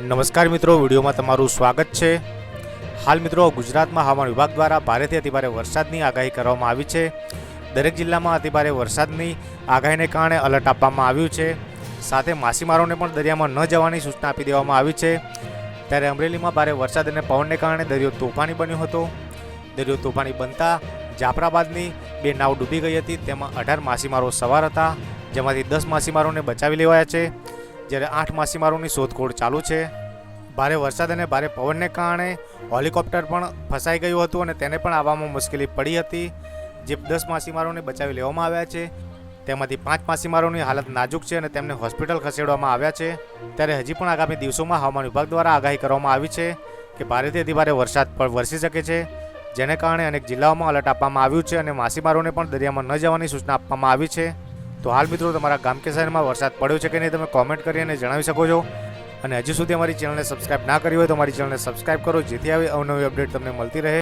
નમસ્કાર મિત્રો, વિડીયોમાં તમારું સ્વાગત છે। હાલ મિત્રો ગુજરાતમાં હવામાન વિભાગ દ્વારા ભારેથી અતિભારે વરસાદની આગાહી કરવામાં આવી છે। દરેક જિલ્લામાં અતિભારે વરસાદની આગાહીને કારણે એલર્ટ આપવામાં આવ્યું છે। સાથે માછીમારોને પણ દરિયામાં ન જવાની સૂચના આપી દેવામાં આવી છે। ત્યારે અમરેલીમાં ભારે વરસાદ અને પવનને કારણે દરિયો તોફાની બન્યો હતો। દરિયો તોફાની બનતા જાફરાબાદની 2 નાવ ડૂબી ગઈ હતી। તેમાં 18 માછીમારો સવાર હતા, જેમાંથી 10 માછીમારોને બચાવી લેવાયા છે, જ્યારે 8 માછીમારોની શોધખોળ ચાલુ છે। ભારે વરસાદ અને ભારે પવનને કારણે હેલિકોપ્ટર પણ ફસાઈ ગયું હતું અને તેને પણ આવવામાં મુશ્કેલી પડી હતી, જે 10 માછીમારોને બચાવી લેવામાં આવ્યા છે। તેમાંથી 5 માછીમારોની હાલત નાજુક છે અને તેમને હોસ્પિટલ ખસેડવામાં આવ્યા છે। ત્યારે હજી પણ આગામી દિવસોમાં હવામાન વિભાગ દ્વારા આગાહી કરવામાં આવી છે કે ભારેથી અતિભારે વરસાદ પણ વરસી શકે છે, જેને કારણે અનેક જિલ્લાઓમાં એલર્ટ આપવામાં આવ્યું છે અને માછીમારોને પણ દરિયામાં ન જવાની સૂચના આપવામાં આવી છે। તો હાલ મિત્રો, તમારા ગામ કે શહેરમાં વરસાદ પડ્યો છે કે નહીં, તમે કોમેન્ટ કરીને જણાવી શકો છો। અને હજી સુધી અમારી ચેનલને સબસ્ક્રાઇબ ના કરી હોય તો અમારી ચેનલને સબસ્ક્રાઇબ કરો, જેથી આવી અવનવી અપડેટ તમને મળતી રહે।